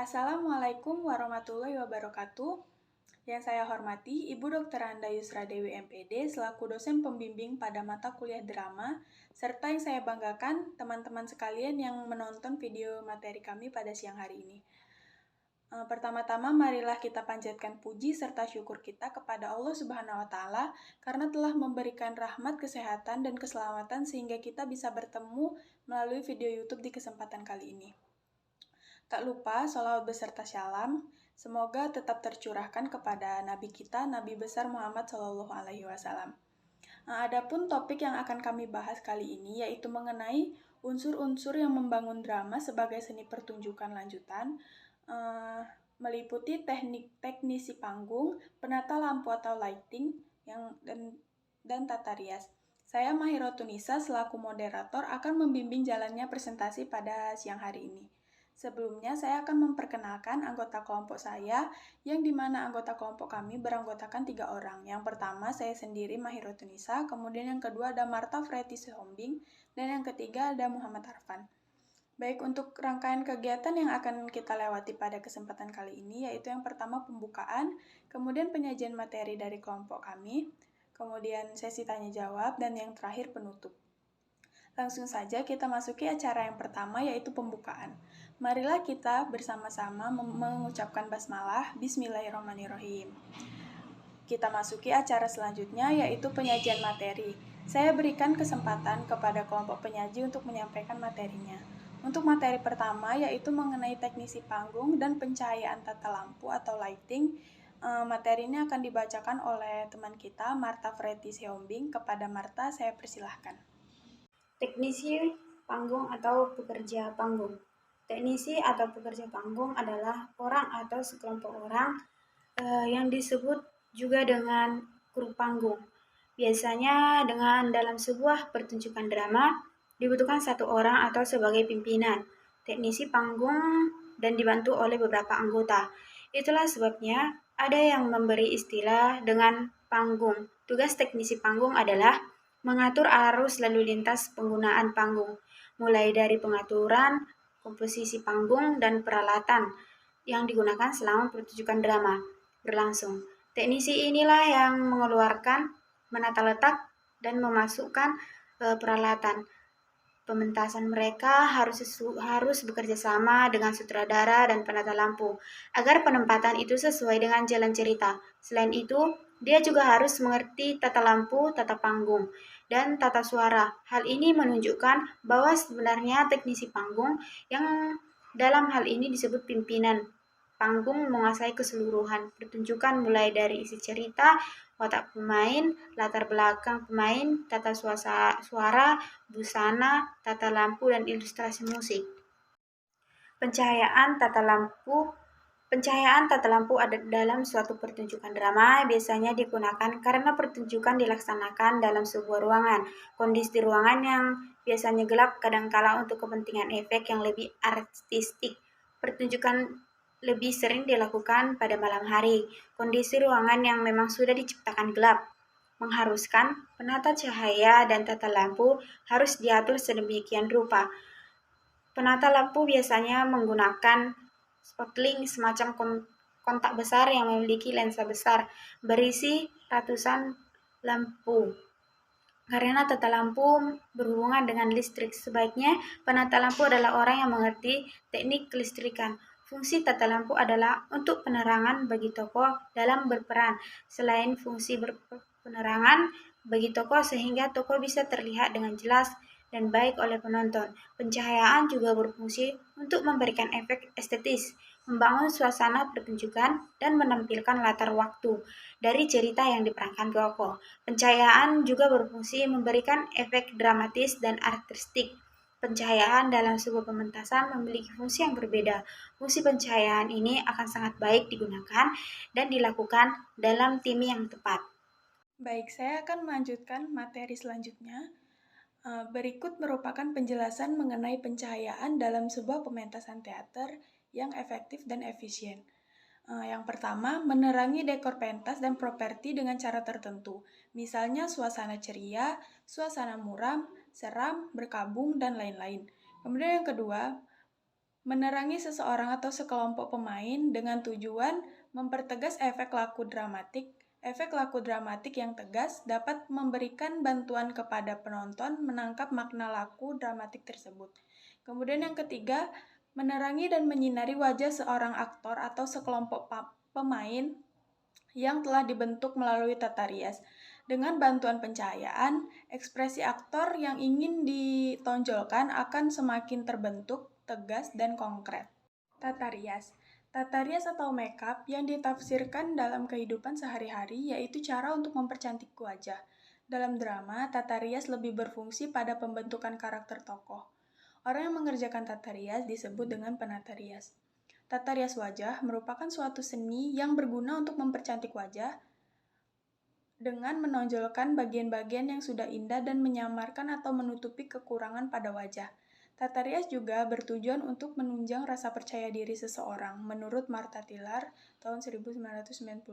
Assalamualaikum warahmatullahi wabarakatuh. Yang saya hormati Ibu Dr. Anda Yusra Dewi MPD selaku dosen pembimbing pada mata kuliah drama, serta yang saya banggakan teman-teman sekalian yang menonton video materi kami pada siang hari ini. Pertama-tama marilah kita panjatkan puji serta syukur kita kepada Allah Subhanahu wa taala karena telah memberikan rahmat, kesehatan dan keselamatan sehingga kita bisa bertemu melalui video YouTube di kesempatan kali ini. Tak lupa sholawat beserta syalam semoga tetap tercurahkan kepada Nabi kita, Nabi besar Muhammad SAW. Adapun topik yang akan kami bahas kali ini yaitu mengenai unsur-unsur yang membangun drama sebagai seni pertunjukan lanjutan, meliputi teknisi panggung, penata lampu atau lighting, dan tata rias. Saya Mahirotunisa selaku moderator akan membimbing jalannya presentasi pada siang hari ini. Sebelumnya, saya akan memperkenalkan anggota kelompok saya, yang dimana anggota kelompok kami beranggotakan 3 orang. Yang pertama, saya sendiri Mahirotunisa, kemudian yang kedua ada Marta Freti Sehombing, dan yang ketiga ada Muhammad Arfan. Baik, untuk rangkaian kegiatan yang akan kita lewati pada kesempatan kali ini, yaitu yang pertama pembukaan, kemudian penyajian materi dari kelompok kami, kemudian sesi tanya jawab, dan yang terakhir penutup. Langsung saja kita masuki acara yang pertama yaitu pembukaan. Marilah kita bersama-sama mengucapkan basmalah, Bismillahirrahmanirrahim. Kita masuki acara selanjutnya yaitu penyajian materi. Saya berikan kesempatan kepada kelompok penyaji untuk menyampaikan materinya. Untuk materi pertama yaitu mengenai teknisi panggung dan pencahayaan tata lampu atau lighting. Materi ini akan dibacakan oleh teman kita Marta Freti Sehombing. Kepada Marta saya persilahkan. Teknisi panggung atau pekerja panggung. Teknisi atau pekerja panggung adalah orang atau sekelompok orang yang disebut juga dengan kru panggung. Biasanya dalam sebuah pertunjukan drama dibutuhkan satu orang atau sebagai pimpinan teknisi panggung dan dibantu oleh beberapa anggota. Itulah sebabnya ada yang memberi istilah dengan panggung. Tugas teknisi panggung adalah mengatur arus lalu lintas penggunaan panggung, mulai dari pengaturan, komposisi panggung, dan peralatan yang digunakan selama pertunjukan drama berlangsung. Teknisi inilah yang mengeluarkan, menata letak, dan memasukkan peralatan. Pementasan mereka harus bekerja sama dengan sutradara dan penata lampu agar penempatan itu sesuai dengan jalan cerita. Selain itu, dia juga harus mengerti tata lampu, tata panggung, dan tata suara. Hal ini menunjukkan bahwa sebenarnya teknisi panggung yang dalam hal ini disebut pimpinan panggung menguasai keseluruhan pertunjukan mulai dari isi cerita, watak pemain, latar belakang pemain, tata suara, busana, tata lampu, dan ilustrasi musik. Pencahayaan tata lampu ada dalam suatu pertunjukan drama biasanya digunakan karena pertunjukan dilaksanakan dalam sebuah ruangan. Kondisi ruangan yang biasanya gelap kadangkala untuk kepentingan efek yang lebih artistik. Pertunjukan lebih sering dilakukan pada malam hari. Kondisi ruangan yang memang sudah diciptakan gelap mengharuskan penata cahaya dan tata lampu harus diatur sedemikian rupa. Penata lampu biasanya menggunakan spotlight semacam kontak besar yang memiliki lensa besar berisi ratusan lampu. Karena tata lampu berhubungan dengan listrik, sebaiknya penata lampu adalah orang yang mengerti teknik kelistrikan. Fungsi tata lampu adalah untuk penerangan bagi tokoh dalam berperan. Selain fungsi penerangan bagi tokoh sehingga tokoh bisa terlihat dengan jelas dan baik oleh penonton, pencahayaan juga berfungsi untuk memberikan efek estetis, membangun suasana pertunjukan, dan menampilkan latar waktu dari cerita yang diperankan tokoh. Pencahayaan juga berfungsi memberikan efek dramatis dan artistik. Pencahayaan dalam sebuah pementasan memiliki fungsi yang berbeda. Fungsi pencahayaan ini akan sangat baik digunakan dan dilakukan dalam tim yang tepat. Baik, saya akan melanjutkan materi selanjutnya. Berikut merupakan penjelasan mengenai pencahayaan dalam sebuah pementasan teater yang efektif dan efisien. Yang pertama, menerangi dekor pentas dan properti dengan cara tertentu. Misalnya suasana ceria, suasana muram, seram, berkabung, dan lain-lain. Kemudian yang kedua, Menerangi seseorang atau sekelompok pemain dengan tujuan mempertegas efek laku dramatik. Efek laku dramatik yang tegas dapat memberikan bantuan kepada penonton menangkap makna laku dramatik tersebut. Kemudian yang ketiga, menerangi dan menyinari wajah seorang aktor atau sekelompok pemain yang telah dibentuk melalui tata rias. Dengan bantuan pencahayaan, ekspresi aktor yang ingin ditonjolkan akan semakin terbentuk, tegas, dan konkret. Tata rias. Tata rias atau makeup yang ditafsirkan dalam kehidupan sehari-hari yaitu cara untuk mempercantik wajah. Dalam drama, tata rias lebih berfungsi pada pembentukan karakter tokoh. Orang yang mengerjakan tata rias disebut dengan penata rias. Tata rias wajah merupakan suatu seni yang berguna untuk mempercantik wajah dengan menonjolkan bagian-bagian yang sudah indah dan menyamarkan atau menutupi kekurangan pada wajah. Tata rias juga bertujuan untuk menunjang rasa percaya diri seseorang, menurut Martha Tiller tahun 1995.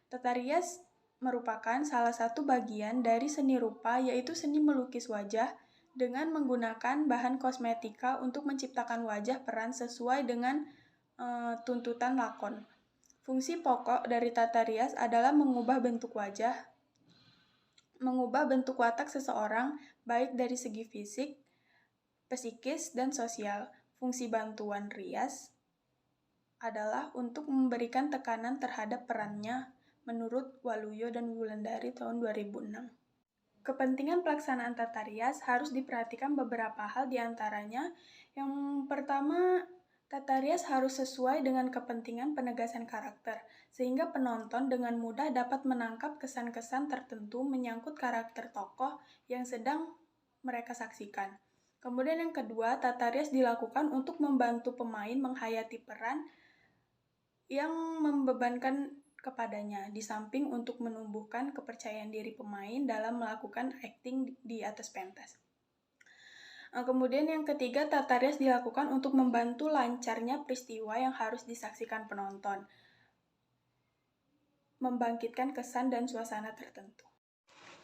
Tata rias merupakan salah satu bagian dari seni rupa, yaitu seni melukis wajah dengan menggunakan bahan kosmetika untuk menciptakan wajah peran sesuai dengan tuntutan lakon. Fungsi pokok dari tata rias adalah mengubah bentuk wajah, mengubah bentuk watak seseorang, baik dari segi fisik, psikis, dan sosial. Fungsi bantuan rias adalah untuk memberikan tekanan terhadap perannya, menurut Waluyo dan Wulandari tahun 2006. Kepentingan pelaksanaan tata rias harus diperhatikan beberapa hal, diantaranya yang pertama, tata rias harus sesuai dengan kepentingan penegasan karakter, sehingga penonton dengan mudah dapat menangkap kesan-kesan tertentu menyangkut karakter tokoh yang sedang mereka saksikan. Kemudian yang kedua, tata rias dilakukan untuk membantu pemain menghayati peran yang membebankan kepadanya, di samping untuk menumbuhkan kepercayaan diri pemain dalam melakukan akting di atas pentas. Kemudian yang ketiga, tata rias dilakukan untuk membantu lancarnya peristiwa yang harus disaksikan penonton, membangkitkan kesan dan suasana tertentu.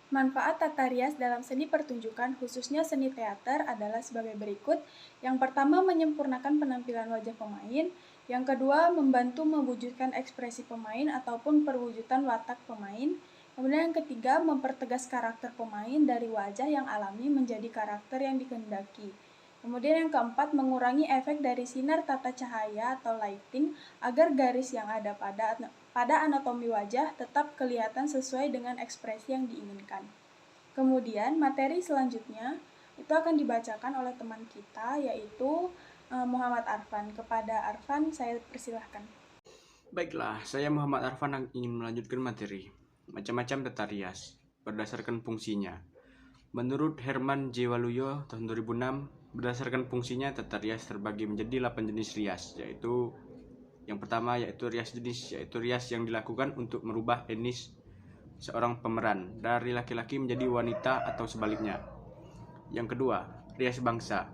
Manfaat tata rias dalam seni pertunjukan, khususnya seni teater, adalah sebagai berikut. Yang pertama, menyempurnakan penampilan wajah pemain. Yang kedua, membantu mewujudkan ekspresi pemain ataupun perwujudan watak pemain. Kemudian yang ketiga, mempertegas karakter pemain dari wajah yang alami menjadi karakter yang dikehendaki. Kemudian yang keempat, mengurangi efek dari sinar tata cahaya atau lighting agar garis yang ada pada anatomi wajah tetap kelihatan sesuai dengan ekspresi yang diinginkan. Kemudian materi selanjutnya itu akan dibacakan oleh teman kita, yaitu Muhammad Arfan. Kepada Arfan saya persilahkan. Baiklah, saya Muhammad Arfan yang ingin melanjutkan materi macam-macam tata rias berdasarkan fungsinya. Menurut Herman J. Waluyo tahun 2006, berdasarkan fungsinya tata rias terbagi menjadi 8 jenis rias, yaitu yang pertama yaitu rias jenis, yaitu rias yang dilakukan untuk merubah etnis seorang pemeran dari laki-laki menjadi wanita atau sebaliknya. Yang kedua, rias bangsa,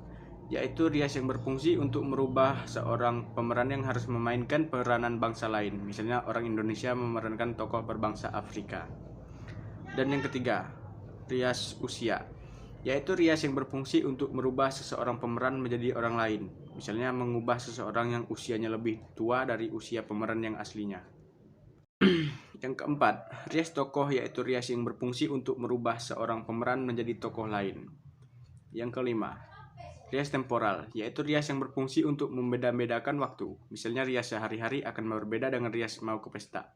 yaitu rias yang berfungsi untuk merubah seorang pemeran yang harus memainkan peranan bangsa lain, misalnya orang Indonesia memerankan tokoh berbangsa Afrika. Dan yang ketiga, rias usia, yaitu rias yang berfungsi untuk merubah seseorang pemeran menjadi orang lain, misalnya mengubah seseorang yang usianya lebih tua dari usia pemeran yang aslinya. Yang keempat, rias tokoh, yaitu rias yang berfungsi untuk merubah seorang pemeran menjadi tokoh lain. Yang kelima, rias temporal, yaitu rias yang berfungsi untuk membeda-bedakan waktu, misalnya rias sehari-hari akan berbeda dengan rias mau ke pesta.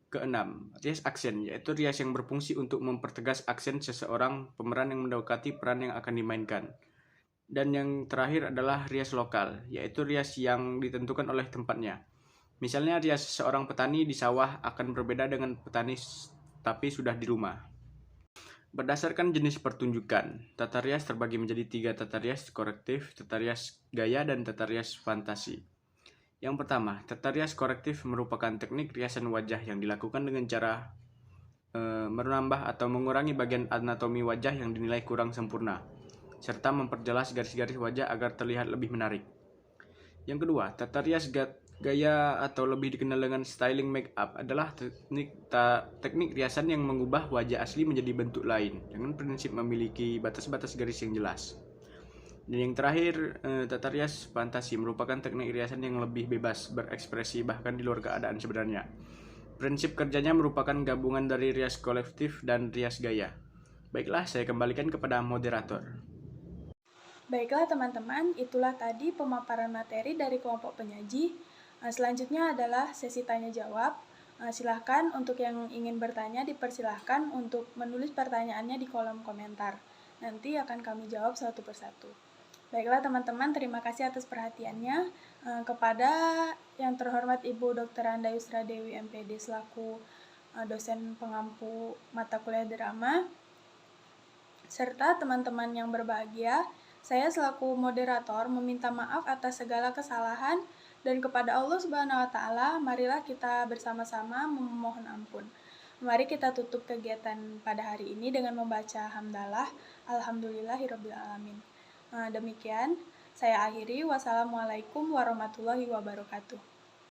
Keenam, rias aksen, yaitu rias yang berfungsi untuk mempertegas aksen seseorang pemeran yang mendekati peran yang akan dimainkan. Dan yang terakhir adalah rias lokal, yaitu rias yang ditentukan oleh tempatnya. Misalnya rias seorang petani di sawah akan berbeda dengan petani tapi sudah di rumah. Berdasarkan jenis pertunjukan, tata rias terbagi menjadi 3 tata rias korektif, tata rias gaya, dan tata rias fantasi. Yang pertama, tata rias korektif merupakan teknik riasan wajah yang dilakukan dengan cara menambah atau mengurangi bagian anatomi wajah yang dinilai kurang sempurna, serta memperjelas garis-garis wajah agar terlihat lebih menarik. Yang kedua, tata rias gaya atau lebih dikenal dengan styling make-up adalah teknik riasan yang mengubah wajah asli menjadi bentuk lain dengan prinsip memiliki batas-batas garis yang jelas. Dan yang terakhir, tata rias fantasi merupakan teknik riasan yang lebih bebas berekspresi bahkan di luar keadaan sebenarnya. Prinsip kerjanya merupakan gabungan dari rias kolektif dan rias gaya. Baiklah, saya kembalikan kepada moderator. Baiklah teman-teman, itulah tadi pemaparan materi dari kelompok penyaji. Selanjutnya adalah sesi tanya jawab. Silahkan untuk yang ingin bertanya dipersilahkan untuk menulis pertanyaannya di kolom komentar. Nanti akan kami jawab satu persatu. Baiklah teman-teman, terima kasih atas perhatiannya. Kepada yang terhormat Ibu Dr. Anda Yusra Dewi MPD selaku dosen pengampu mata kuliah drama, serta teman-teman yang berbahagia, saya selaku moderator meminta maaf atas segala kesalahan dan kepada Allah Subhanahu wa taala, marilah kita bersama-sama memohon ampun. Mari kita tutup kegiatan pada hari ini dengan membaca hamdalah alhamdulillahirabbil alamin. Demikian saya akhiri. Wassalamualaikum warahmatullahi wabarakatuh.